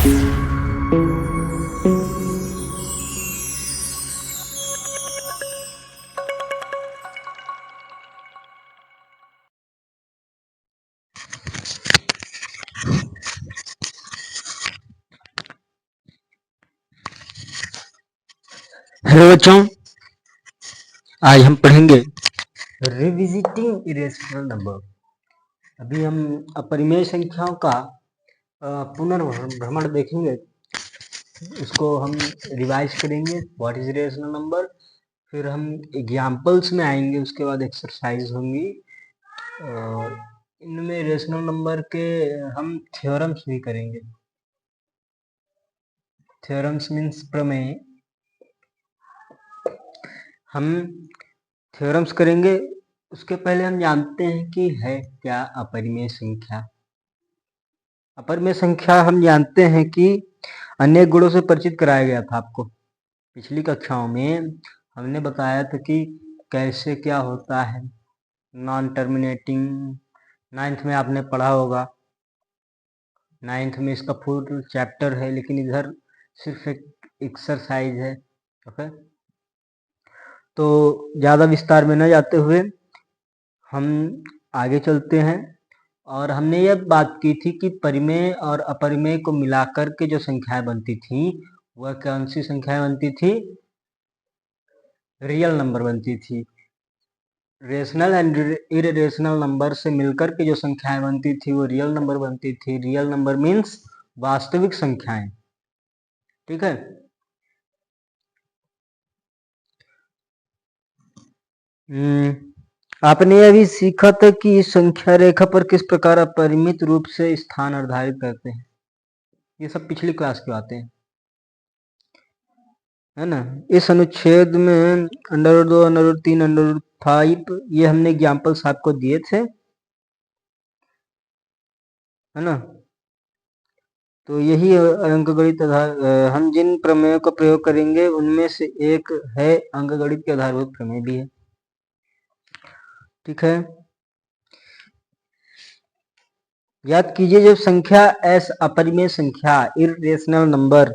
Hello बच्चों, आज हम पढ़ेंगे रिविजिटिंग इरेशनल नंबर। अभी हम अपरिमेय संख्याओं का पुनर्भ्रमण देखेंगे। उसको हम रिवाइज करेंगे, व्हाट इज इरेशनल नंबर। फिर हम एग्जाम्पल्स में आएंगे, उसके बाद एक्सरसाइज होंगी। और इनमें इरेशनल नंबर के हम थ्योरम्स भी करेंगे। थ्योरम्स मीन्स प्रमेय। हम थ्योरम्स करेंगे। उसके पहले हम जानते हैं कि है क्या अपरिमेय संख्या। अपरिमेय संख्या हम जानते हैं कि अनेक गुणों से परिचित कराया गया था आपको। पिछली कक्षाओं में हमने बताया था कि कैसे क्या होता है नॉन टर्मिनेटिंग। 9th में आपने पढ़ा होगा। 9th में इसका फुल चैप्टर है, लेकिन इधर सिर्फ एक एक्सरसाइज है। ओके, तो ज़्यादा विस्तार में न जाते हुए हम आगे चलते हैं। और हमने यह बात की थी कि परिमेय और अपरिमेय को मिलाकर के जो संख्याएं बनती थी, वह कौन सी संख्याएं बनती थी? रियल नंबर बनती थी। रेशनल एंड इरेशनल नंबर से मिलकर के जो संख्याएं बनती थी, वो रियल नंबर बनती थी। रियल नंबर मीन्स वास्तविक संख्याएं। ठीक है। आपने यह भी सीखा था कि इस संख्या रेखा पर किस प्रकार अपरिमित रूप से स्थान निर्धारित करते हैं। ये सब पिछली क्लास की बातें हैं, है ना। इस अनुच्छेद में √2, √3, √5 ये हमने एग्जाम्पल्स आपको दिए थे, है ना। तो यही अंकगणित आधार हम जिन प्रमेयों का प्रयोग करेंगे उनमें से एक है अंकगणित के आधारभूत प्रमेय भी है। ठीक है। याद कीजिए, जब संख्या एस अपरिमेय संख्या इरेशनल नंबर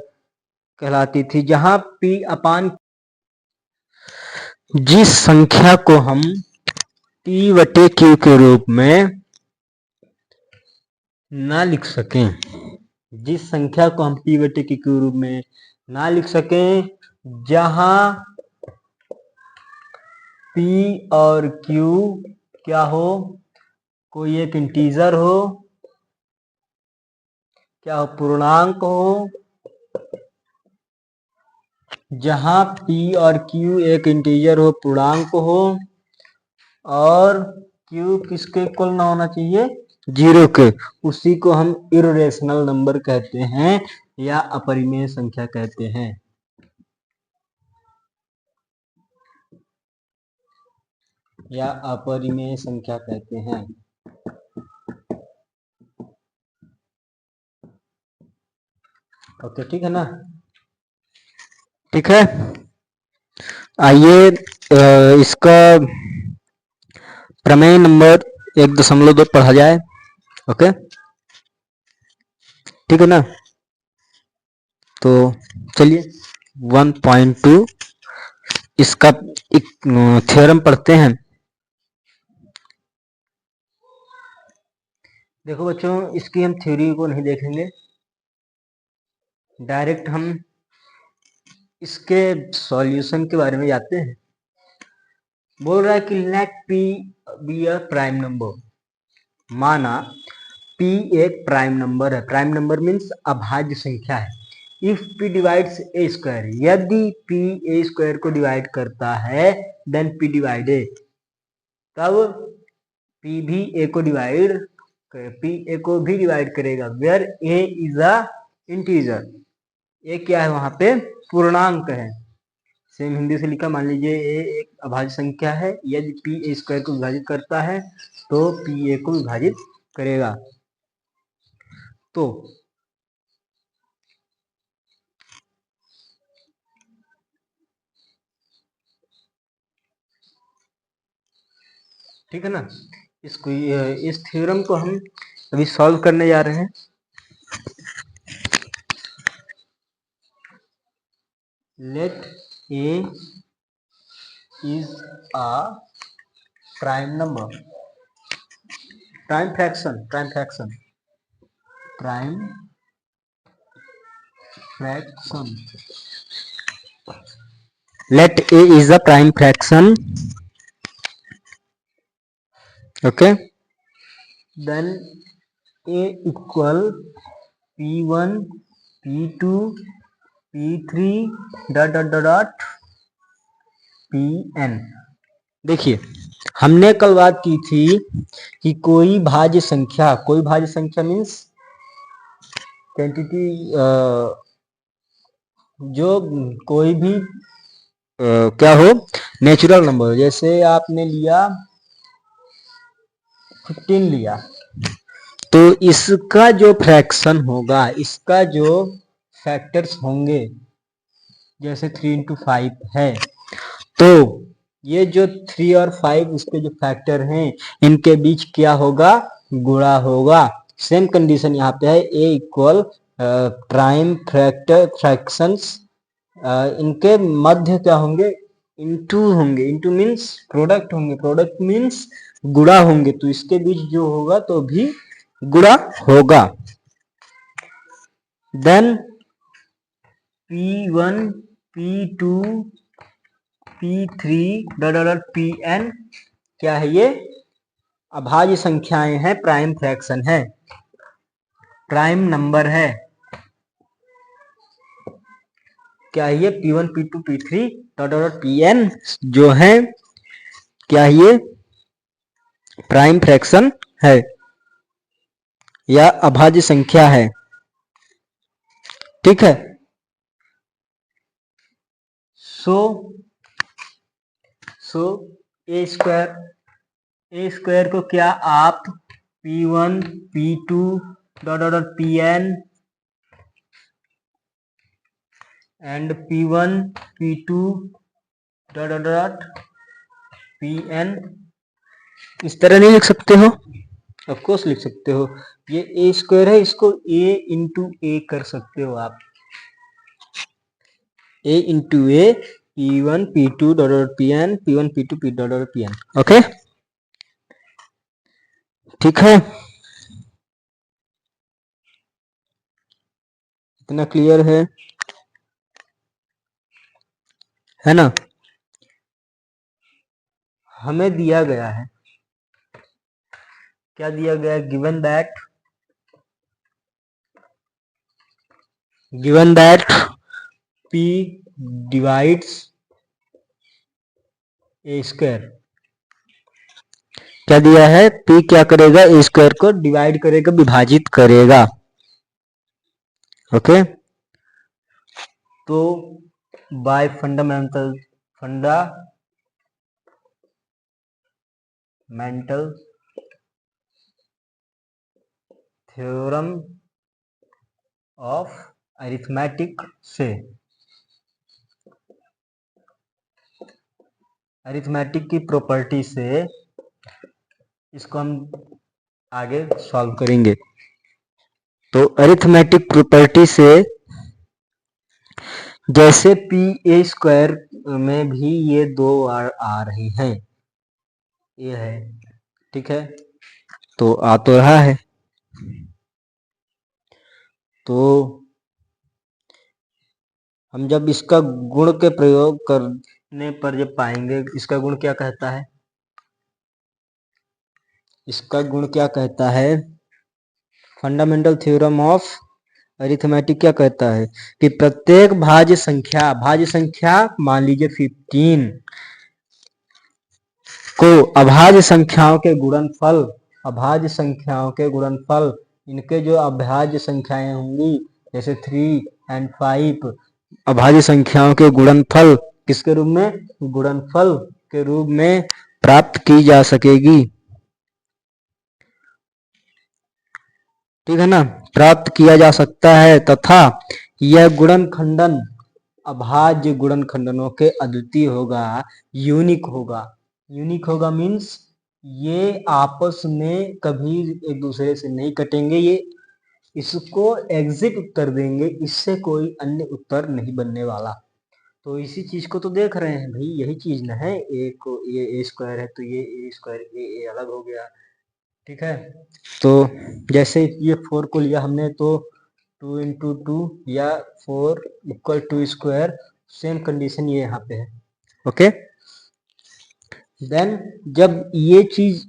कहलाती थी, जहां पी अपान जिस संख्या को हम P/Q के रूप में ना लिख सकें, जिस संख्या को हम P/Q के रूप में ना लिख सकें, जहां P और Q क्या हो, कोई एक इंटीजर हो, क्या हो, पूर्णांक हो। जहां P और Q एक इंटीजर हो, पूर्णांक हो, और Q किसके इक्वल ना होना चाहिए? 0 के, उसी को हम इरेशनल नंबर कहते हैं या अपरिमेय संख्या कहते हैं। या अपरिमेय संख्या कहते हैं। ओके, ठीक है ना। ठीक है, आइए इसका प्रमेय नंबर 1.2 पढ़ा जाए। ओके, ठीक है ना। तो चलिए 1.2 इसका एक थ्योरम पढ़ते हैं। देखो बच्चों, इसकी हम थ्योरी को नहीं देखेंगे, डायरेक्ट हम इसके सॉल्यूशन के बारे में जाते हैं। बोल रहा है कि let P be a prime number. माना P एक प्राइम नंबर है। प्राइम नंबर मीन्स अभाज्य संख्या है। If P divides A square, यदि P ए स्क्वायर को डिवाइड करता है, देन P डिवाइड ए, तब P भी ए को डिवाइड करेगा। Where a is a integer, a क्या है वहां पे? पूर्णांक है। सेम हिंदी से लिखा, मान लीजिए ए एक अभाज्य संख्या है, यदि P ए स्क्वायर को विभाजित करता है तो P ए को विभाजित करेगा। तो ठीक है ना। इस थ्योरम को हम अभी सॉल्व करने जा रहे हैं। let a is a prime number, prime fraction, let a is a prime fraction. Okay, then a equal p1 p2 p3 dot pn। देखिए, हमने कल बात की थी कि कोई भाज्य संख्या मीन्स क्वांटिटी, जो कोई भी क्या हो, नेचुरल नंबर। जैसे आपने लिया 15 लिया, तो इसका जो फ्रैक्शन होगा, इसका जो फैक्टर्स होंगे, जैसे 3 into 5 है, तो ये जो 3 और 5 इसके जो फैक्टर हैं, इनके बीच क्या होगा, गुणा होगा। सेम कंडीशन यहाँ पे है, a इक्वल प्राइम फ्रैक्शंस, इनके मध्य क्या होंगे, इंटू मीन्स प्रोडक्ट होंगे, प्रोडक्ट मीन्स गुणा होंगे, तो इसके बीच जो होगा तो भी गुणा होगा। Then p1 p2 p3 pn क्या है, ये अभाज्य संख्याएं हैं, प्राइम फ्रैक्शन है, प्राइम नंबर है। क्या है ये, p1 p2 p3 pn जो है, क्या है ये, प्राइम फ्रैक्शन है या अभाज्य संख्या है। ठीक है, सो ए स्क्वायर को क्या आप p1 p2 pn and p1 p2 pn इस तरह नहीं लिख सकते हो? ऑफ कोर्स लिख सकते हो। ये ए स्क्वायर है, इसको a इंटू ए कर सकते हो आप, a into A, p1 p2 pn, p1 p2 pn। Okay, ठीक है, इतना क्लियर है ना? हमें दिया गया है, क्या दिया गया है, given that p divides a square। क्या दिया है, p क्या करेगा, a स्क्वायर को डिवाइड करेगा, विभाजित करेगा। ओके, तो bye fundamental theorem of arithmetic से, अरिथमेटिक की प्रॉपर्टी से इसको हम आगे सॉल्व करेंगे। तो अरिथमेटिक प्रॉपर्टी से जैसे पी ए स्क्वायर में भी ये दो आ रही हैं, ये है, ठीक है, तो आ तो रहा है, तो हम जब इसका गुण के प्रयोग करने पर जब पाएंगे, इसका गुण क्या कहता है, इसका गुण क्या कहता है, फंडामेंटल थ्योरम ऑफ अरिथमेटिक क्या कहता है कि प्रत्येक भाज्य संख्या मान लीजिए 15 को अभाज्य संख्याओं के गुणनफल, इनके जो अभाज्य संख्याएं होंगी, जैसे 3 and 5, अभाज्य संख्याओं के गुणनफल किसके रूप में, गुणनफल के रूप में प्राप्त की जा सकेगी। ठीक है ना, प्राप्त किया जा सकता है, तथा यह गुणनखंडन अभाज्य गुणनखंडनों के अद्वितीय होगा, यूनिक होगा मीन्स ये आपस में कभी एक दूसरे से नहीं कटेंगे, ये इसको एग्जिट उत्तर देंगे, इससे कोई अन्य उत्तर नहीं बनने वाला। तो इसी चीज को तो देख रहे हैं भाई, यही चीज ना है। ए को ये ए स्क्वायर है तो ये ए स्क्वायर ए अलग हो गया, ठीक है। तो जैसे ये 4 को लिया हमने तो 2 इंटू 2 या 4 इक्वल 2 स्क्वायर, सेम कंडीशन ये यहाँ पे है। ओके, देन जब ये चीज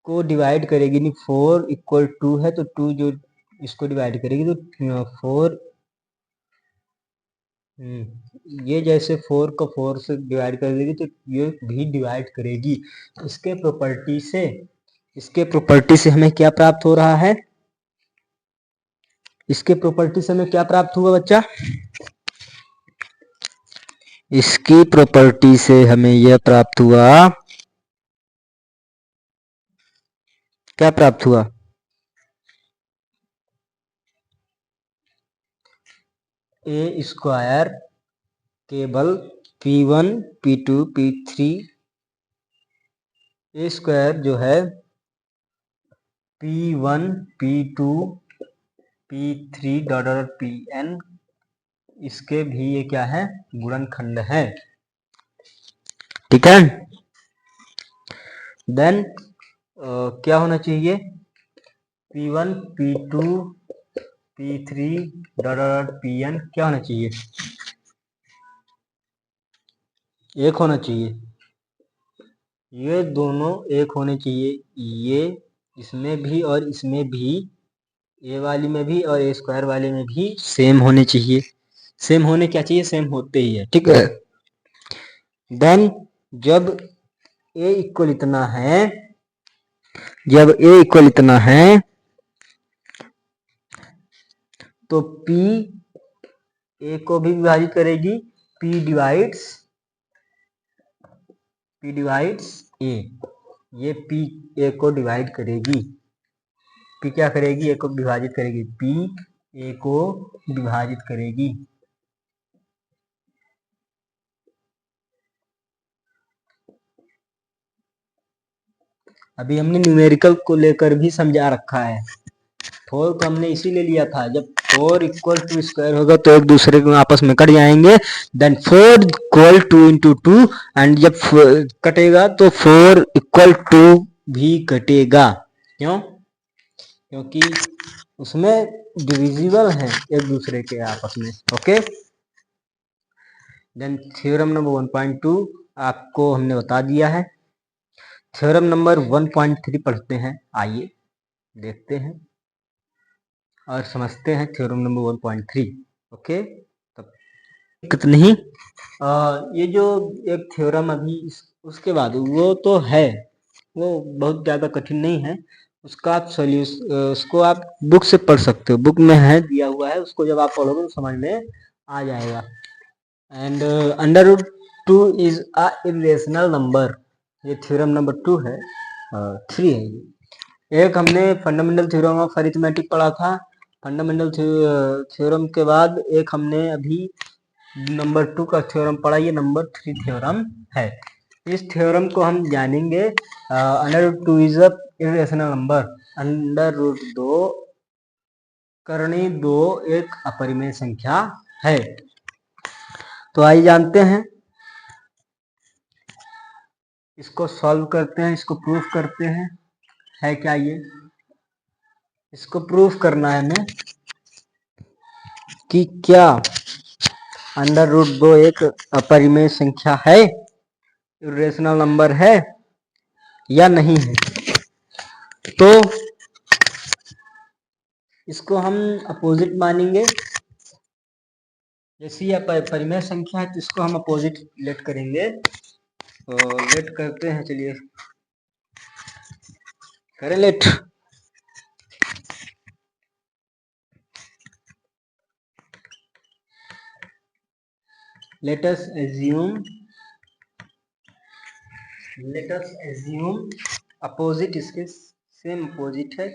को डिवाइड करेगी, नहीं 4 इक्वल 2 है तो 2 जो इसको डिवाइड करेगी तो 4 ये जैसे 4 को 4 से डिवाइड कर देगी तो ये भी डिवाइड करेगी। इसके प्रॉपर्टी से हमें क्या प्राप्त हो रहा है? इसके प्रॉपर्टी से हमें क्या प्राप्त हुआ बच्चा? इसकी प्रॉपर्टी से हमें यह प्राप्त हुआ, क्या प्राप्त हुआ? ए स्क्वायर केवल P1 P2 P3, ए स्क्वायर जो है P1 P2 P3 dot Pn, इसके भी ये क्या है? गुणनखंड है, ठीक है। देन क्या होना चाहिए? P1 P2 P3 dot Pn क्या होना चाहिए? एक होना चाहिए, ये दोनों एक होने चाहिए, ये इसमें भी और इसमें भी, ए वाली में भी और ए स्क्वायर वाले में भी सेम होने चाहिए। सेम होने क्या चाहिए? सेम होते ही है, ठीक है। देन जब ए इक्वल इतना है, जब ए इक्वल इतना है तो P ए को भी विभाजित करेगी, P डिवाइड्स ए, ये P ए को डिवाइड करेगी, P क्या करेगी? ए को विभाजित करेगी, P ए को विभाजित करेगी। अभी हमने न्यूमेरिकल को लेकर भी समझा रखा है। 4 को हमने इसीलिए लिया था, जब 4 इक्वल टू स्क्वायर होगा तो एक दूसरे को आपस में कट जाएंगे, देन 4 इक्वल 2 इंटू 2, एंड जब कटेगा तो 4 इक्वल 2 भी कटेगा। क्यों? क्योंकि उसमें डिविजिबल है एक दूसरे के आपस में। ओके, देन थ्योरम नंबर 1.2 आपको हमने बता दिया है। थ्योरम नंबर 1.3 पढ़ते हैं, आइए देखते हैं और समझते हैं थ्योरम नंबर 1.3। ओके, तब कितनी ही ये जो एक थ्योरम अभी उसके बाद वो तो है, वो बहुत ज़्यादा कठिन नहीं है, उसका आप उसको आप बुक से पढ़ सकते हो, बुक में है दिया हुआ है, उसको जब आप पढ़ोगे तो समझ में आ जाएगा। And under root 2 is a irrational number, ये थ्योरम नंबर 2 है, 3 है ये। एक हमने फंडामेंटल थ्योरम ऑफ अरिथमेटिक पढ़ा था। फंडामेंटल थ्योरम के बाद एक हमने अभी नंबर 2 का थ्योरम पढ़ा, ये नंबर 3 थ्योरम है। इस थ्योरम को हम जानेंगे। Under root 2 is a irrational number, under root 2 करनी 2 एक अपरिमेय संख्या है। तो आइए जानते हैं, इसको सॉल्व करते हैं, इसको प्रूफ करते हैं, है क्या ये? इसको प्रूफ करना है हमें कि क्या अंडर रूट 2 एक अपरिमेय संख्या है, इरेशनल नंबर है या नहीं है। तो इसको हम अपोजिट मानेंगे, जैसे ये परिमेय संख्या है तो इसको हम अपोजिट लेट करेंगे। तो लेट करते हैं, चलिए करें let. let us assume opposite, इसके सेम अपोजिट है।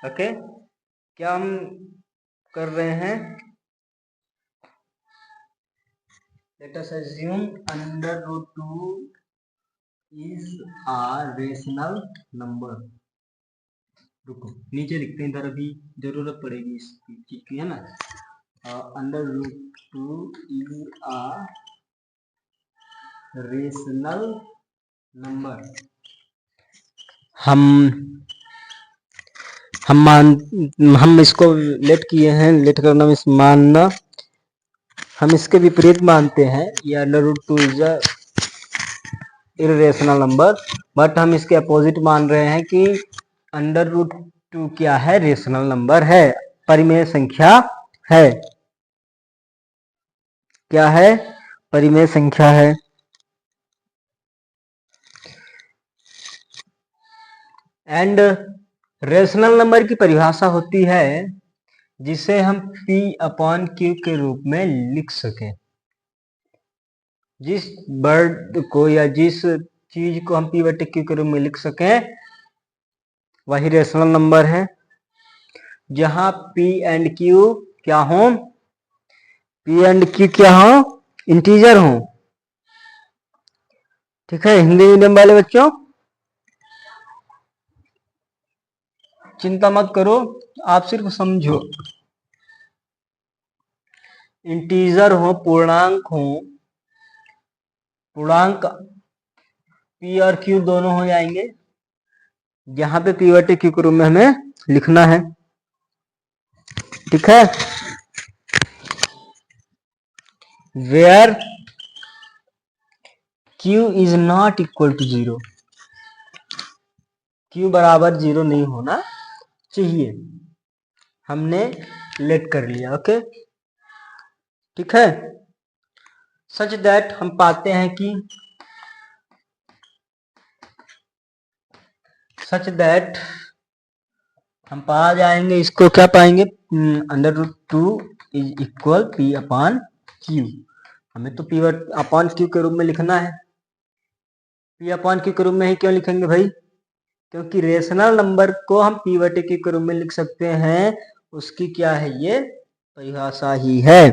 ओके, क्या हम कर रहे हैं? let us assume under root 2 is a rational number। रुको नीचे लिखते हैं, इधर अभी जरूरत पड़ेगी इस चीज की, है ना। Under root 2 is a rational number हम हम इसको लेट किए हैं, लेट करना मीन्स मानना, हम इसके विपरीत मानते हैं ये under root two is a irrational number, but हम इसके अपोजिट मान रहे हैं कि अंडर रूट टू क्या है, रेशनल नंबर है, परिमेय संख्या है। क्या है? परिमेय संख्या है। एंड रेशनल नंबर की परिभाषा होती है जिसे हम P अपॉन Q के रूप में लिख सकें। जिस वर्ड को या जिस चीज को हम P बटे Q के रूप में लिख सकें वही रेशनल नंबर है। जहां P एंड Q क्या हो? P एंड Q क्या हो? इंटीजर हो। ठीक है हिंदी मीडियम वाले बच्चों, चिंता मत करो, आप सिर्फ समझो। इंटीजर हो, पूर्णांक हो, पूर्णांक P और Q दोनों हो जाएंगे। यहाँ पे P बटे Q के रूप में हमें लिखना है। ठीक है, where Q is not equal to 0, Q बराबर 0 नहीं होना चाहिए। हमने लेट कर लिया। ओके, ठीक है, सच दैट हम पाते हैं कि सच दैट हम पा जाएंगे, इसको क्या पाएंगे, under root two is equal P upon Q। हमें तो P अपॉन Q के रूप में लिखना है। P अपॉन Q के रूप में ही क्यों लिखेंगे भाई? क्योंकि रेशनल नंबर को हम P बटे Q के रूप में लिख सकते हैं, उसकी क्या है, ये परिभाषा ही है।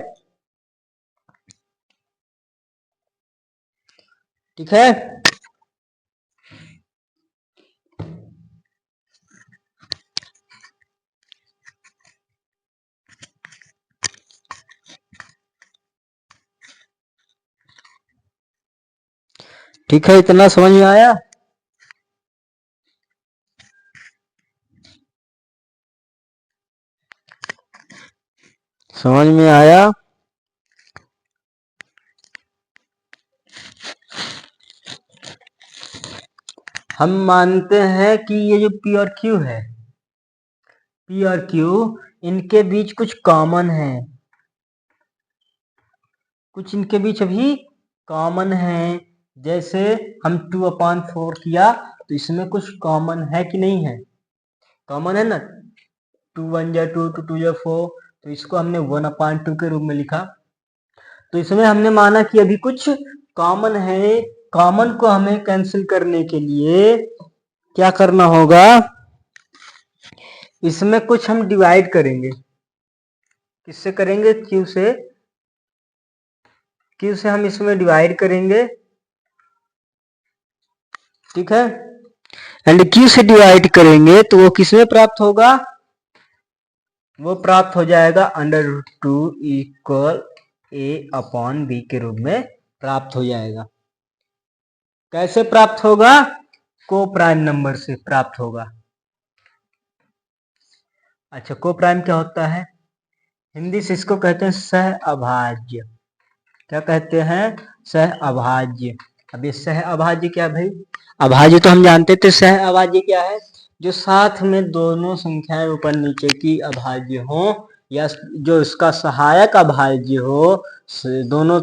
ठीक है, ठीक है, इतना समझ में आया? समझ में आया? हम मानते हैं कि ये जो P और Q है, P और Q इनके बीच कुछ कॉमन है, कुछ इनके बीच अभी कॉमन है। जैसे हम 2/4 किया तो इसमें कुछ कॉमन है कि नहीं है? कॉमन है ना, 2 1 जा 2, 2 2 जा 4, तो इसको हमने 1/2 के रूप में लिखा। तो इसमें हमने माना कि अभी कुछ कॉमन है। कॉमन को हमें कैंसिल करने के लिए क्या करना होगा, इसमें कुछ हम डिवाइड करेंगे। किससे करेंगे? Q से। Q से हम इसमें डिवाइड करेंगे। ठीक है, एंड Q से डिवाइड करेंगे तो वो किसमें प्राप्त होगा? वो प्राप्त हो जाएगा under root two equal A upon B के रूप में प्राप्त हो जाएगा। कैसे प्राप्त होगा? को प्राइम नंबर से प्राप्त होगा। अच्छा, को प्राइम क्या होता है? हिंदी से इसको कहते हैं सह अभाज्य। क्या कहते हैं? सह अभाज्य। अब ये सह अभाज्य क्या भाई? अभाज्य तो हम जानते थे, सह अभाज्य क्या है? जो साथ में दोनों संख्याएं ऊपर नीचे की अभाज्य हो, या जो इसका सहायक अभाज्य हो, दोनों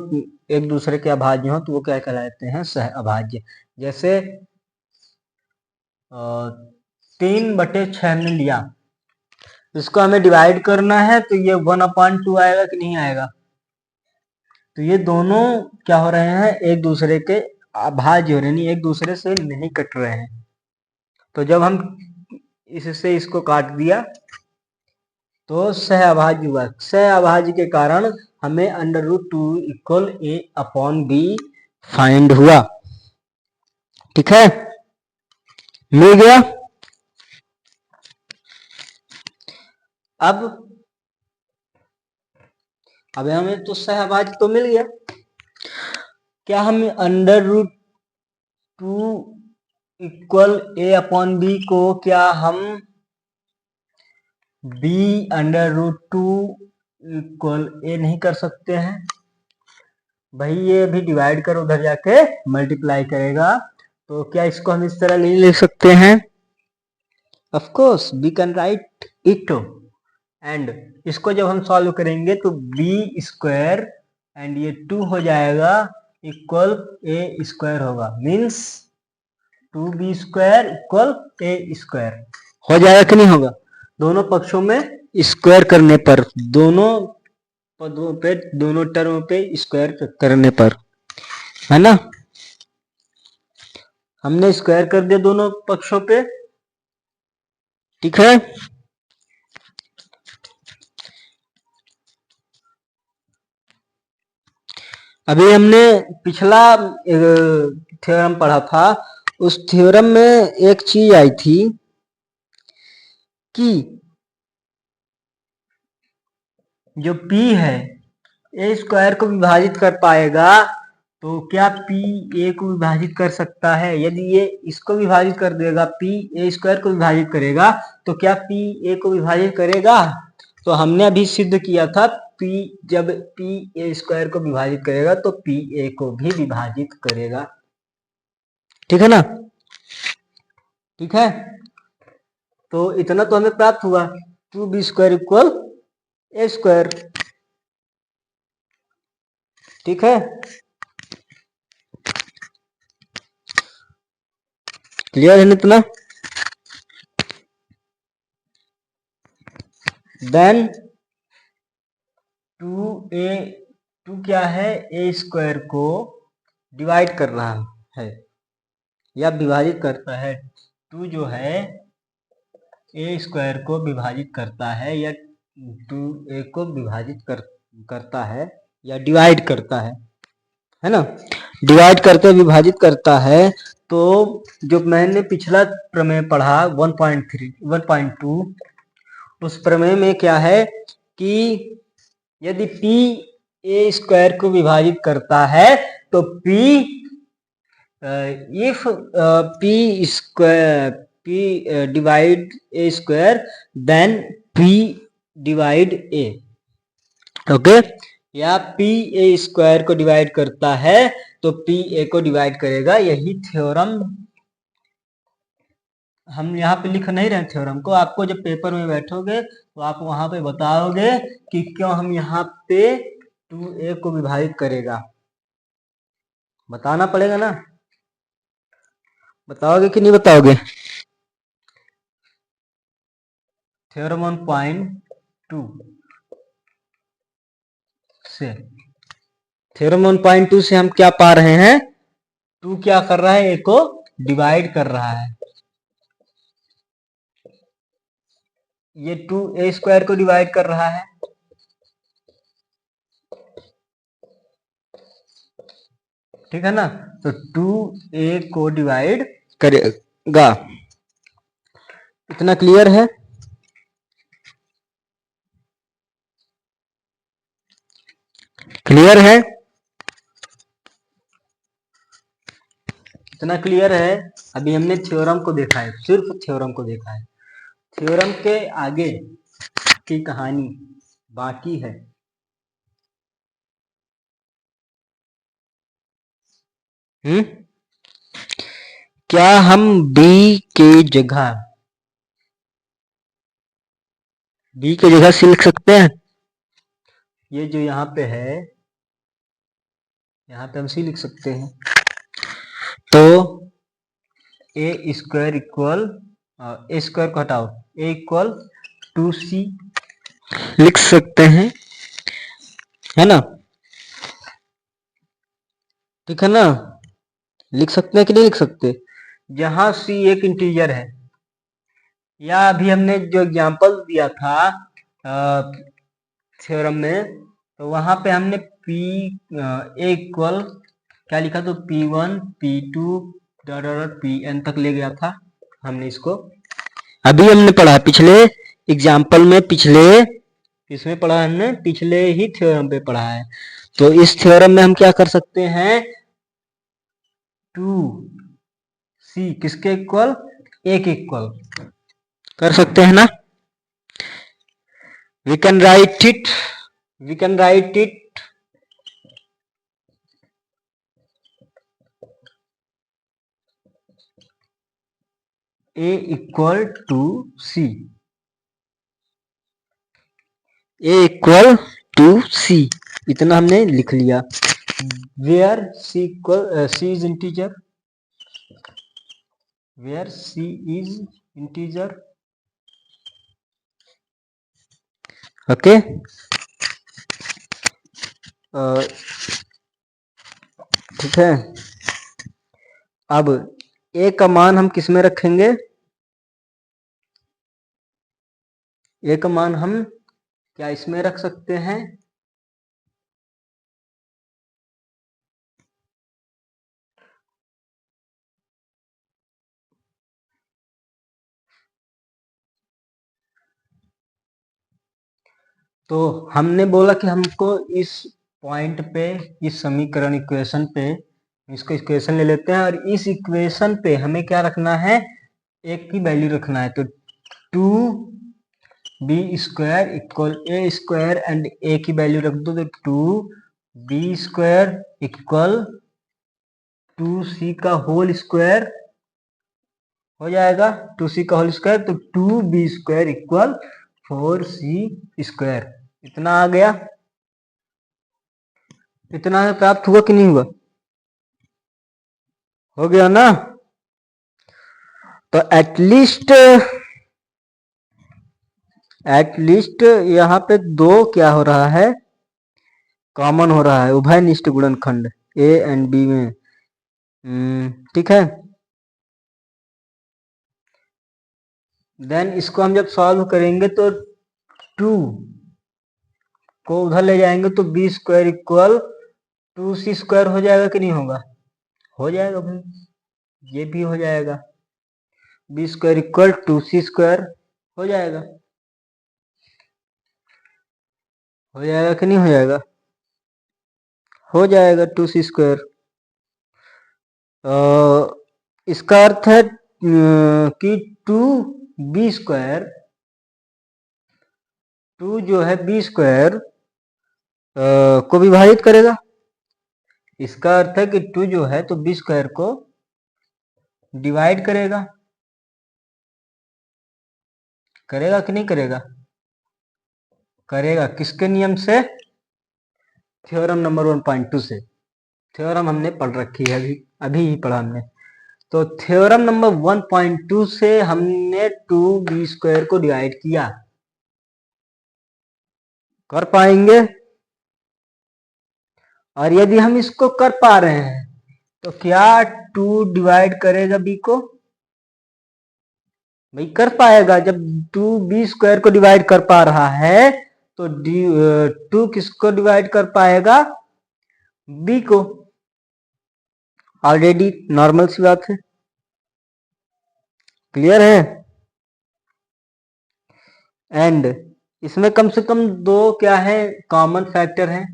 एक दूसरे के अभाज्य हो, तो वो क्या कहलाते हैं? सह अभाज्य। जैसे 3/6 में लिया, इसको हमें डिवाइड करना है, तो ये 1/2 आएगा कि नहीं आएगा? तो ये दोनों क्या हो रहे हैं? एक दूसरे के अभाज्य हो रहे हैं, एक दूसरे से नहीं कट रहे हैं। तो जब हम इससे इसको काट दिया तो सह अभाज्य हुआ। सह अभाज्य के कारण हमें under root two equal A upon B find हुआ। ठीक है, मिल गया। अब हमें तो सह अभाज्य तो मिल गया। क्या हम अंडर रूट 2 इक्वल ए अपॉन बी को क्या हम बी अंडर रूट 2 इक्वल ए नहीं कर सकते हैं? भाई ये भी डिवाइड कर उधर जाके मल्टीप्लाई करेगा, तो क्या इसको हम इस तरह नहीं लिख सकते हैं? Of course we can write it, and इसको जब हम सॉल्व करेंगे तो बी स्क्वायर एंड ये 2 हो जाएगा इक्वल ए स्क्वायर होगा, means 2b square equal a square हो जाएगा कि नहीं होगा? दोनों पक्षों में स्क्वायर करने पर, दोनों पदों पे, दोनों टर्म पे स्क्वायर करने पर, है ना? हमने स्क्वायर कर दिया दोनों पक्षों पे, ठीक है। अभी हमने पिछला थ्योरम पढ़ा था, उस थ्योरम में एक चीज आई थी कि जो p है ए स्क्वायर को विभाजित कर पाएगा, तो क्या p a को विभाजित कर सकता है? यदि ये इसको विभाजित कर देगा, p a स्क्वायर को विभाजित करेगा, तो क्या p a को विभाजित करेगा? तो हमने अभी सिद्ध किया था p जब p a स्क्वायर को विभाजित करेगा तो p a को भी विभाजित करेगा, ठीक है ना? ठीक है, तो इतना तो हमें प्राप्त हुआ, 2b square equal a square, ठीक है। क्लियर है ना इतना? देन 2 क्या है? ए स्क्वायर को डिवाइड कर रहा है या विभाजित करता है। 2 जो है ए स्क्वायर को विभाजित करता है या 2a को विभाजित करता है या डिवाइड करता है ना? डिवाइड करते विभाजित करता है। तो जो मैंने पिछला प्रमेय पढ़ा 1.2, उस प्रमेय में क्या है कि यदि p a स्क्वायर को विभाजित करता है तो p if p square p divide a square then p divide a, okay. या p a स्क्वायर को डिवाइड करता है तो p a को डिवाइड करेगा। यही थ्योरम हम यहाँ पे लिख नहीं रहे थ्योरम को, आपको जब पेपर में बैठोगे तो आप वहां पे बताओगे कि क्यों हम यहाँ पे 2a को विभाजित करेगा, बताना पड़ेगा ना? बताओगे कि नहीं बताओगे? थ्योरम 1.2 से, थ्योरम 1.2 से हम क्या पा रहे हैं? 2 क्या कर रहा है? a को डिवाइड कर रहा है। ये 2a स्क्वायर को डिवाइड कर रहा है, ठीक है ना? तो 2a को डिवाइड करेगा। इतना क्लियर है? क्लियर है? इतना क्लियर है? अभी हमने थ्योरम को देखा है, सिर्फ थ्योरम को देखा है। थ्योरम के आगे की कहानी बाकी है। क्या हम b के जगह लिख सकते हैं? ये जो यहाँ पे है, यहाँ पे हम c लिख सकते हैं। तो a square equal, a square को हटाओ, a इक्वल 2c लिख सकते हैं, है ना? ठीक है ना? लिख सकते हैं कि नहीं लिख सकते? जहां c एक इंटीजर है, या अभी हमने जो एग्जांपल दिया था थ्योरम में, तो वहां पे हमने p a इक्वल क्या लिखा? तो p1 p2 pn तक ले गया था हमने इसको। अभी हमने पढ़ा पिछले एग्जांपल में, इसमें पढ़ा हमने, पिछले ही थ्योरम पे पढ़ा है। तो इस थ्योरम में हम क्या कर सकते हैं? 2c किसके इक्वल, ए के इक्वल कर सकते हैं ना। We can write it a equal to c, a equal to c, इतना हमने लिख लिया। Where c is integer, where c is integer, okay. ठीक है, अब a का मान हम किस में रखेंगे, a का मान हम क्या इसमें रख सकते हैं, तो हमने बोला कि हमको इस पॉइंट पे, इस समीकरण इक्वेशन पे, इसको इक्वेशन ले लेते हैं और इस इक्वेशन पे हमें क्या रखना है, एक की वैल्यू रखना है। तो 2b² equal a square and a की वैल्यू रख दो, तो 2b² इक्वल 2c का होल स्क्वायर हो जाएगा, 2c का होल स्क्वायर, तो 2b² इक्वल 4c²। इतना आ गया, इतना प्राप्त हुआ कि नहीं हुआ, हो गया ना। तो एटलीस्ट यहाँ पे दो क्या हो रहा है, कॉमन हो रहा है, उभयनिष्ठ गुणनखंड ए एंड बी में। ठीक है, देन इसको हम जब सॉल्व करेंगे तो 2 को उधर ले जाएंगे तो b² इक्वल 2c² हो जाएगा कि नहीं होगा, हो जाएगा भाई, ये भी हो जाएगा, b² इक्वल 2c² हो जाएगा, हो जाएगा कि नहीं हो जाएगा, हो जाएगा 2c²। इसका अर्थ है कि 2b², 2 जो है b² को विभाजित करेगा। इसका अर्थ है कि 2 जो है तो b² को डिवाइड करेगा, करेगा कि नहीं करेगा, करेगा। किसके नियम से, थ्योरम नंबर 1.2 से। थ्योरम हमने पढ़ रखी है, अभी ही पढ़ा हमने। तो थ्योरम नंबर 1.2 से हमने 2b² को डिवाइड किया, कर पाएंगे। और यदि हम इसको कर पा रहे हैं तो क्या 2 डिवाइड करेगा b को, भाई कर पाएगा। जब 2b² को डिवाइड कर पा रहा है तो 2 किसको डिवाइड कर पाएगा, b को। ऑलरेडी नॉर्मल सी बात है, क्लियर है। एंड इसमें कम से कम दो क्या है, कॉमन फैक्टर है।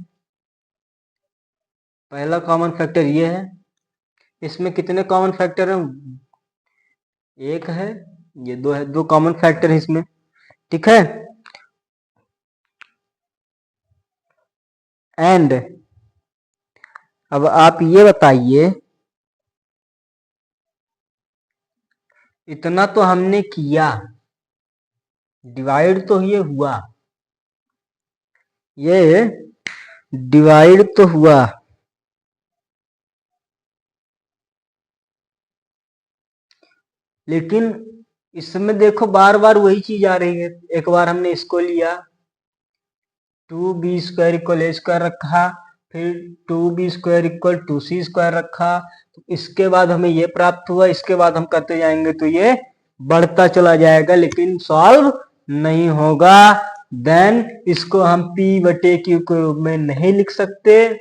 पहला कॉमन फैक्टर ये है, इसमें कितने कॉमन फैक्टर हैं, एक है, ये दो है, दो कॉमन फैक्टर है इसमें। ठीक है, एंड अब आप ये बताइए, इतना तो हमने किया, डिवाइड तो ये हुआ, ये डिवाइड तो हुआ, लेकिन इसमें देखो बार बार वही चीज आ रही है। एक बार हमने इसको लिया, 2b² इक्वल a² रखा, फिर 2b² इक्वल 2c² रखा, तो इसके बाद हमें ये प्राप्त हुआ, इसके बाद हम करते जाएंगे तो ये बढ़ता चला जाएगा, लेकिन सॉल्व नहीं होगा। देन इसको हम p/q के रूप में नहीं लिख सकते,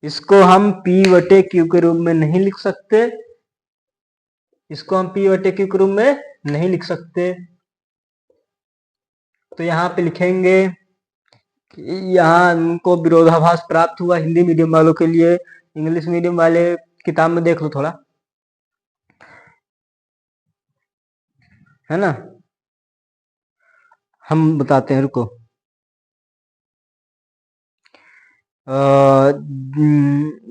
इसको हम p/q के रूप में नहीं लिख सकते, इसको हम p/q के रूप में नहीं लिख सकते। तो यहाँ पे लिखेंगे, यहाँ हमको विरोधाभास प्राप्त हुआ हिंदी मीडियम वालों के लिए, इंग्लिश मीडियम वाले किताब में देख लो थोड़ा, है ना। हम बताते हैं, रुको।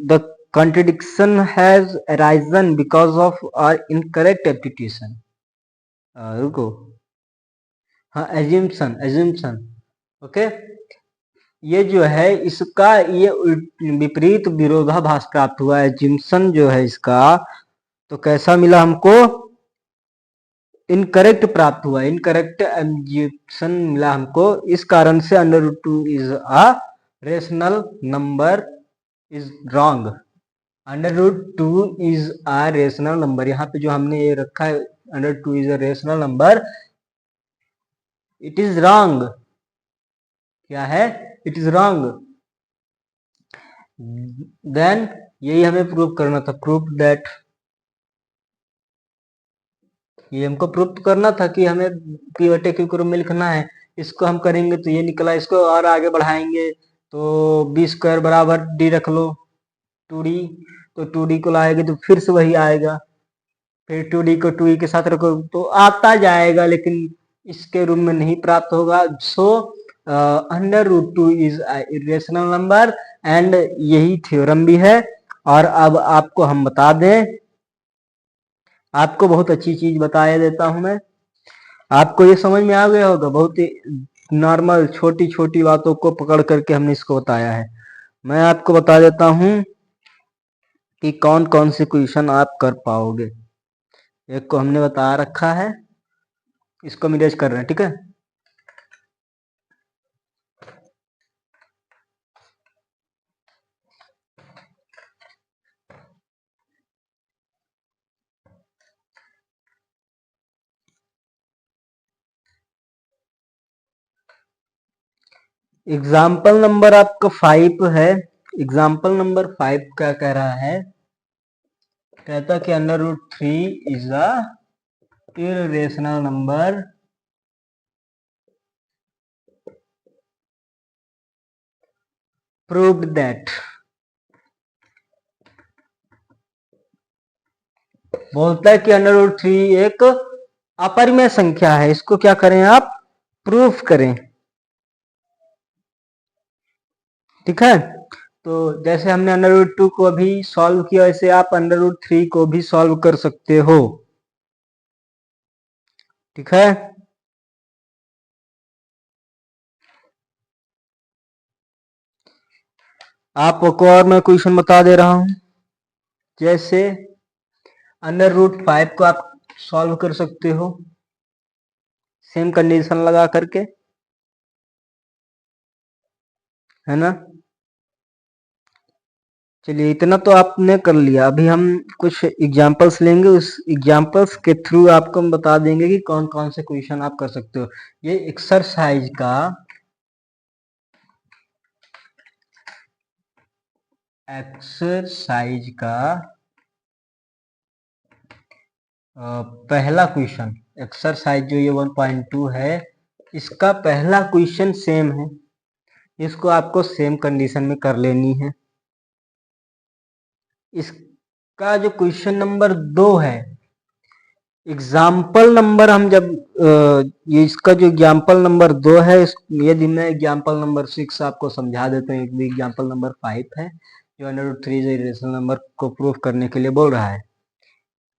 The contradiction has arisen because of our incorrect application. रुको, हाँ, assumption, assumption, ओके। ये जो है इसका ये विपरीत विरोधाभास प्राप्त हुआ है, assumption जो है इसका, तो कैसा मिला हमको, इनकरेक्ट प्राप्त हुआ, इनकरेक्ट एम्जिप्शन मिला हमको। इस कारण से under root two is a rational number is wrong. Under root two is a rational number, यहाँ पे जो हमने ये रखा है under two is a rational number, it is wrong. क्या है? It is wrong. देन यही हमें प्रूव करना था, प्रूफ दैट, ये हमको प्रूफ करना था कि हमें पी बटे क्यू के रूप में लिखना है। इसको हम करेंगे तो ये निकला, इसको और आगे बढ़ाएंगे तो बी स्क्वायर बराबर डी रख लो 2d, तो 2d को लाएंगे तो फिर से वही आएगा, फिर 2d को 2e के साथ रखो तो आता जाएगा, लेकिन इसके रूप में नहीं प्राप्त होगा। So under root two is irrational number, and यही थ्योरम भी है। और अब आपको हम बता दें, आपको बहुत अच्छी चीज बताया देता हूं मैं, आपको ये समझ में आ गया होगा। बहुत ही नॉर्मल छोटी छोटी बातों को पकड़ करके हमने इसको बताया है। मैं आपको बता देता हूं कि कौन कौन से क्वेश्चन आप कर पाओगे। एक को हमने बता रखा है, इसको मिरेज कर रहे हैं, ठीक है। एग्जाम्पल नंबर आपका 5 है। एग्जाम्पल नंबर 5 क्या कह रहा है, कहता कि under root 3 is a irrational number proved that, बोलता है कि अंडर रूट 3 एक अपरिमेय संख्या है, इसको क्या करें आप, प्रूफ करें, ठीक है। तो जैसे हमने अंडर रूट 2 को अभी सॉल्व किया, वैसे आप अंडर रूट 3 को भी सॉल्व कर सकते हो, ठीक है। आपको और मैं क्वेश्चन बता दे रहा हूं, जैसे अंडर रूट 5 को आप सॉल्व कर सकते हो सेम कंडीशन लगा करके, है ना। चलिए इतना तो आपने कर लिया, अभी हम कुछ एग्जांपल्स लेंगे, उस एग्जांपल्स के थ्रू आपको हम बता देंगे कि कौन कौन से क्वेश्चन आप कर सकते हो। ये एक्सरसाइज का पहला क्वेश्चन, एक्सरसाइज जो ये 1.2 है, इसका पहला क्वेश्चन सेम है, इसको आपको सेम कंडीशन में कर लेनी है। इसका जो क्वेश्चन नंबर 2 है, एग्जाम्पल नंबर हम जब ये इसका जो एग्जाम्पल नंबर 2 है, यदि मैं एग्जाम्पल नंबर 6 आपको समझा देता हूँ, एक भी एग्जाम्पल नंबर 5 है जो अंडर रूट 3 इरेशनल नंबर को प्रूफ करने के लिए बोल रहा है,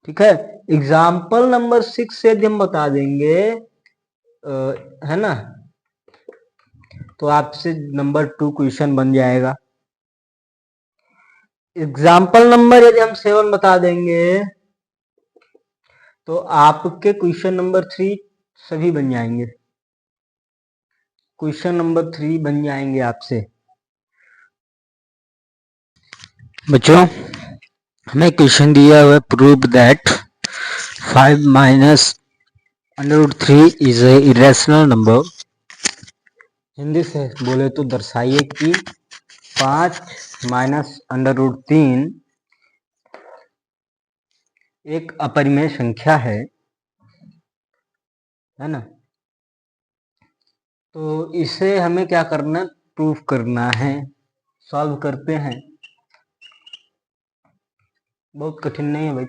ठीक है। एग्जाम्पल नंबर 6 से यदि हम बता देंगे, है ना, तो आपसे नंबर 2 क्वेश्चन बन जाएगा। एग्जाम्पल नंबर यदि हम 7 बता देंगे, तो आपके क्वेश्चन नंबर 3 सभी बन जाएंगे, क्वेश्चन नंबर 3 बन जाएंगे आपसे। बच्चों हमें क्वेश्चन दिया हुआ है, prove that 5 minus under root 3 is a irrational number. Hindi से बोले तो दर्शाइए कि 5 माइनस अंडर रूट 3 एक अपरिमेय संख्या है ना। तो इसे हमें क्या करना, प्रूफ करना है। सॉल्व करते हैं, बहुत कठिन नहीं है भाई,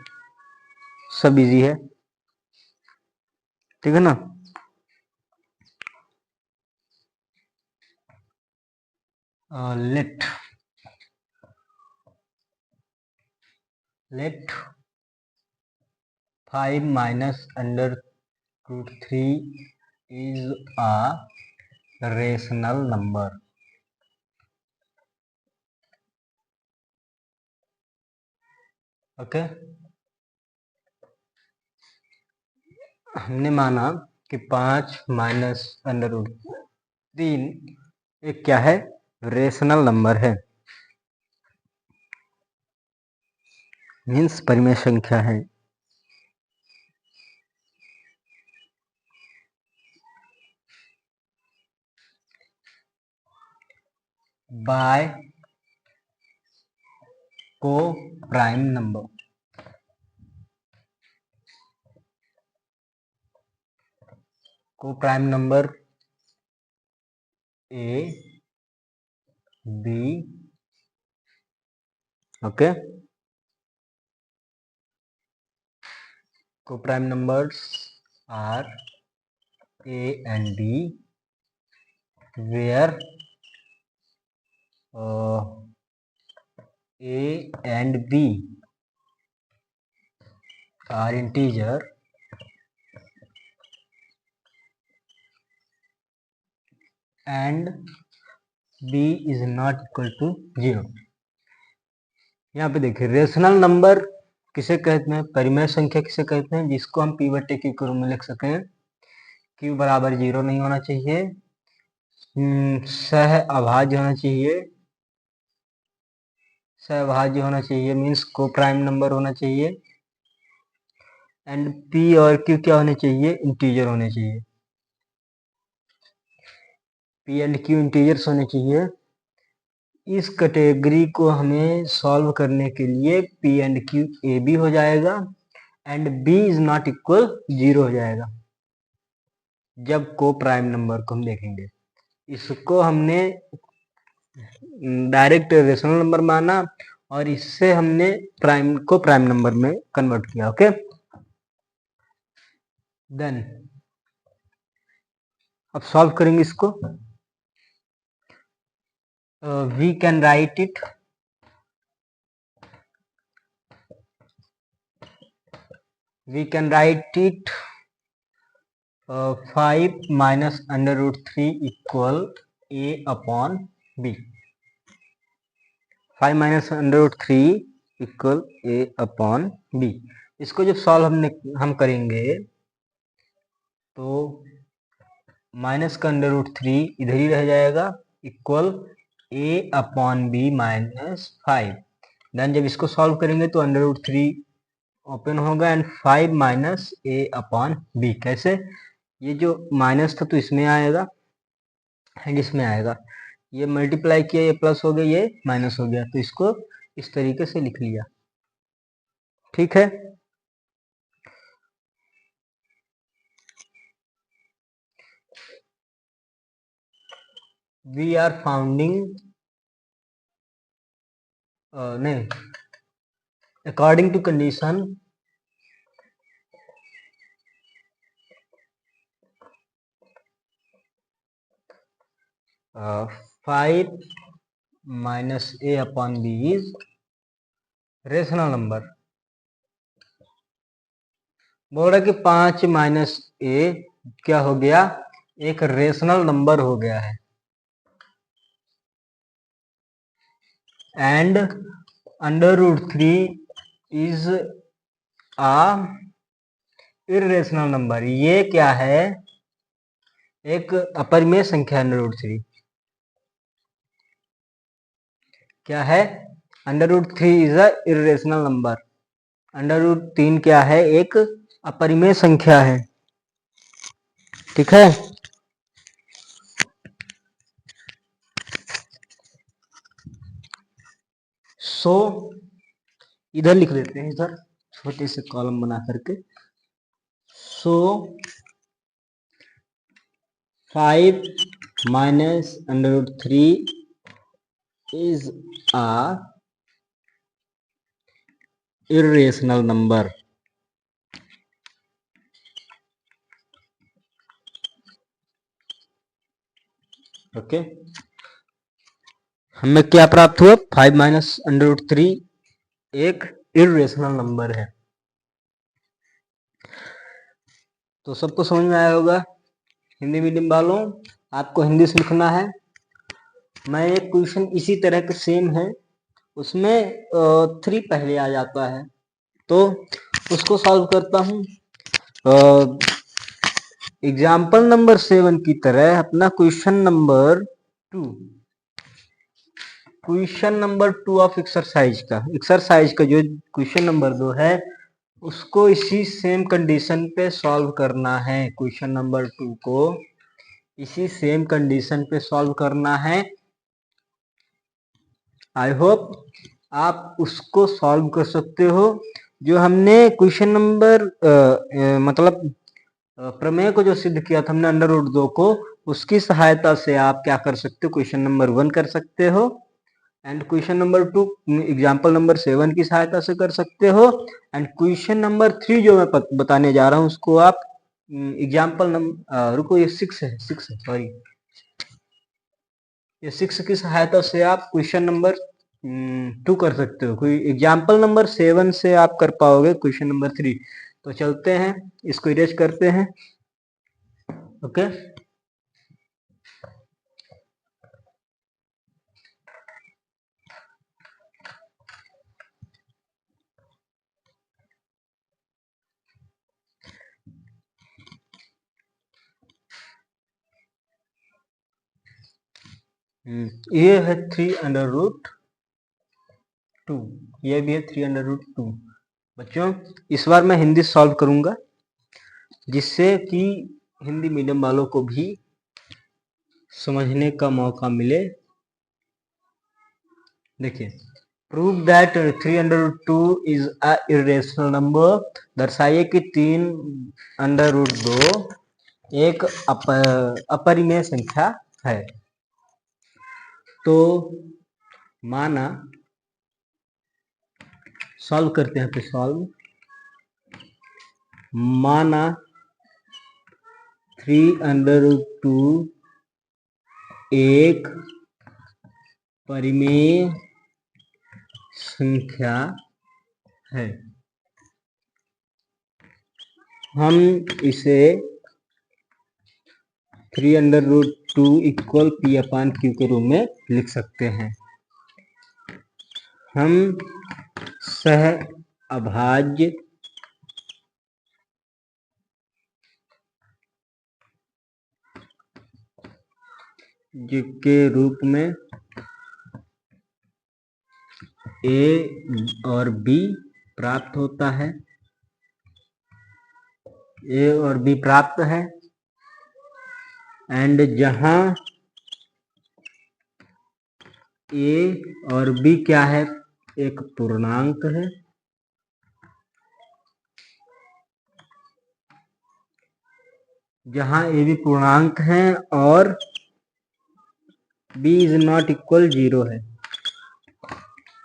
सब इजी है, ठीक है ना। Let 5 minus under root 3 is a rational number. Okay, हमने माना कि 5 माइनस अंडर रूट 3 एक क्या है, रेशनल नंबर है, मीन्स परिमेय संख्या है। बाय को प्राइम नंबर, को prime number a b, okay, coprime numbers are a and b where a and b are integer and b is not equal to 0। यहाँ पे देखिए, रेशनल नंबर किसे कहते हैं, परिमेय संख्या किसे कहते हैं, जिसको हम p बटे q के रूप में लिख सकें। q बराबर 0 नहीं होना चाहिए, सह अभाज्य होना चाहिए, सहभाज्य होना चाहिए, मीन्स को प्राइम नंबर होना चाहिए, एंड p और q क्या होने चाहिए, इंटीजर होने चाहिए, p एंड q इंटीजर्स होने चाहिए। इस कैटेगरी को हमें सॉल्व करने के लिए p and q a b हो जाएगा and b is not equal 0 हो जाएगा जब को प्राइम नंबर को हम देखेंगे। इसको हमने डायरेक्ट रेशनल नंबर माना और इससे हमने प्राइम को प्राइम नंबर में कन्वर्ट किया। ओके, देन अब सॉल्व करेंगे इसको। We can write it five minus under root 3 equal a upon b। 5 minus under root 3 equal a upon b। इसको जब सॉल्व हम करेंगे तो माइनस का अंडर रूट 3 इधर ही रह जाएगा, equal a upon b minus 5। Then जब इसको सॉल्व करेंगे तो अंडर रूट 3 ओपन होगा and 5 minus a upon b। कैसे, ये जो माइनस था तो इसमें आएगा एंड इसमें आएगा, ये मल्टीप्लाई किया, ये प्लस हो गया, ये माइनस हो गया, तो इसको इस तरीके से लिख लिया। ठीक है, वी आर फाउंडिंग नहीं, according to condition five minus a upon b is rational number. बोल रहा है कि 5 माइनस ए क्या हो गया, एक रेशनल नंबर हो गया है, and under root 3 is a irrational number. ये क्या है, एक अपरिमेय संख्या। अंडर रूट 3 क्या है, under root 3 is a irrational number. Under root 3 क्या है, एक अपरिमेय संख्या है। ठीक है, सो इधर लिख देते हैं, इधर छोटे से कॉलम बना करके। So 5 minus under root 3 is a irrational number. Okay, हमें क्या प्राप्त हुआ? 5 माइनस अंडर रूट 3 एक इरेशनल नंबर है। तो सबको समझ में आया होगा। हिंदी मीडियम वालों, आपको हिंदी से लिखना है। मैं एक क्वेश्चन इसी तरह के सेम है, उसमें 3 पहले आ जाता है, तो उसको सॉल्व करता हूँ। एग्जाम्पल नंबर 7 की तरह अपना question number 2, question number 2 of exercise का जो क्वेश्चन नंबर 2 है, उसको इसी सेम कंडीशन पे सॉल्व करना है। क्वेश्चन नंबर 2 को इसी सेम कंडीशन पे सॉल्व करना है। आई होप आप उसको सॉल्व कर सकते हो। जो हमने क्वेश्चन नंबर मतलब प्रमेय को जो सिद्ध किया था हमने अंडर रूट 2 को, उसकी सहायता से आप क्या कर सकते हो? क्वेश्चन नंबर 1 कर सकते हो, and question number 2 example number 7 की सहायता से कर सकते हो, एंड क्वेश्चन नंबर 3 जो मैं बताने जा रहा हूं उसको आप एग्जाम्पल नंबर रुको, ये 6 है सॉरी, ये 6 की सहायता से आप क्वेश्चन नंबर 2 कर सकते हो। कोई एग्जाम्पल नंबर 7 से आप कर पाओगे क्वेश्चन नंबर 3। तो चलते हैं, इसको इरेज करते हैं। ओके, ये है 3 अंडर रूट 2, ये भी है 3 अंडर रूट 2। बच्चों, इस बार मैं हिंदी सॉल्व करूंगा, जिससे कि हिंदी मीडियम वालों को भी समझने का मौका मिले। देखिए, prove that 3 under root 2 is a irrational number. दर्शाइए कि 3 अंडर रूट 2 एक अपरिमेय संख्या है। तो माना, सॉल्व करते हैं, फिर सॉल्व। माना 3 अंडर रूट 2 एक परिमेय संख्या है। हम इसे 3 under root 2 equal p upon q के रूप में लिख सकते हैं। हम सह अभाज्य के रूप में ए और बी प्राप्त होता है, ए और बी प्राप्त है, एंड जहां ए और बी क्या है? एक पूर्णांक है, जहां ए बी पूर्णांक है और बी इज नॉट इक्वल 0 है।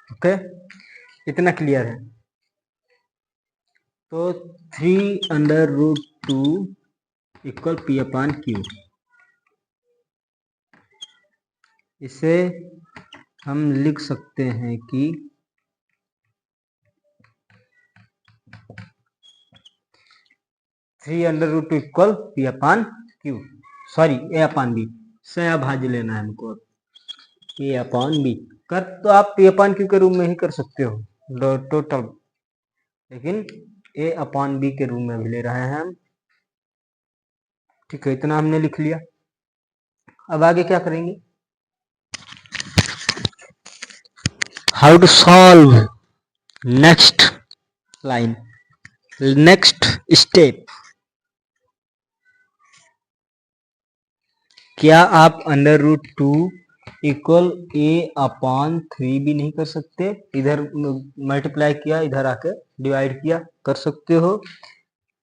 ओके, इतना क्लियर है। तो 3 under root 2 equal p upon q, इसे हम लिख सकते हैं कि 3 under root 2 equal p upon q, sorry a upon b, सहअभाज्य लेना है हमको। ए अपान बी कर तो आप पी अपान क्यू के रूप में ही कर सकते हो टोटल, लेकिन ए अपान बी के रूप में भी ले रहे हैं हम। ठीक है, इतना हमने लिख लिया। अब आगे क्या करेंगे? How to solve next line, next step. क्या आप under root 2 equal a upon 3 भी नहीं कर सकते? इधर मल्टीप्लाई किया, इधर आके डिवाइड किया, कर सकते हो।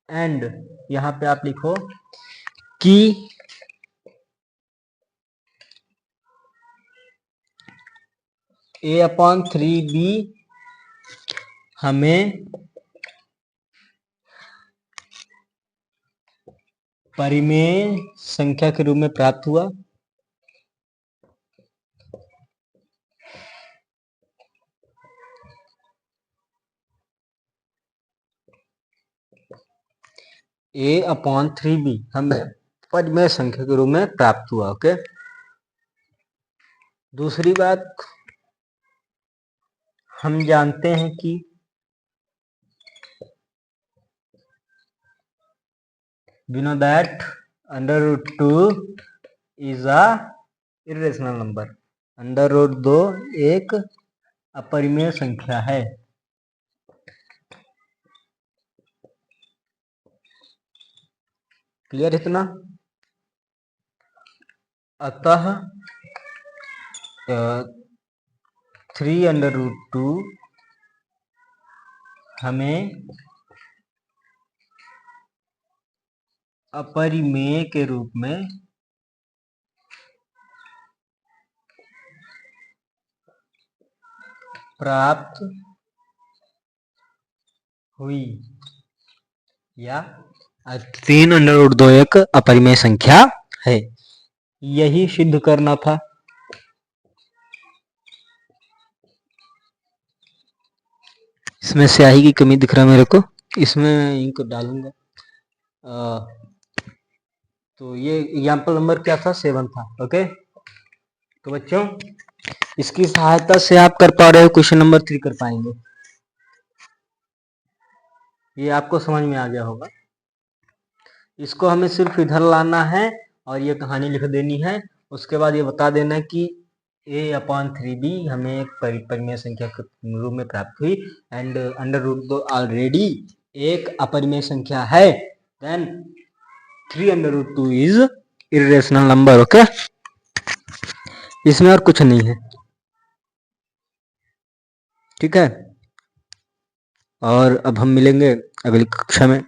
एंड यहाँ पे आप लिखो कि ए अपॉन 3 बी हमें परिमेय संख्या के रूप में प्राप्त हुआ। a/3b हमें परिमेय संख्या के रूप में प्राप्त हुआ। ओके, दूसरी बात, हम जानते हैं कि we know that √2 is a irrational number। √2 एक अपरिमेय संख्या है। क्लियर इतना? अतः 3√2 हमें अपरिमेय के रूप में प्राप्त हुई, या 3√2 एक अपरिमेय संख्या है, यही सिद्ध करना था। इसमें स्याही की कमी दिख रहा है मेरे को, इसमें इंक डालूंगा। तो ये एग्जाम्पल नंबर क्या था? 7 था। ओके, तो बच्चों इसकी सहायता से आप कर पा रहे हो क्वेश्चन नंबर 3 कर पाएंगे। ये आपको समझ में आ गया होगा। इसको हमें सिर्फ इधर लाना है और ये कहानी लिख देनी है। उसके बाद ये बता देना कि a/3b हमें एक परिमेय संख्या के रूप में प्राप्त हुई एंड √2 ऑलरेडी एक अपरिमेय संख्या है, then 3√2 is irrational number. Okay, इसमें और कुछ नहीं है। ठीक है, और अब हम मिलेंगे अगली कक्षा में,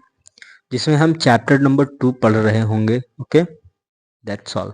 जिसमें हम चैप्टर नंबर 2 पढ़ रहे होंगे। Okay, that's all.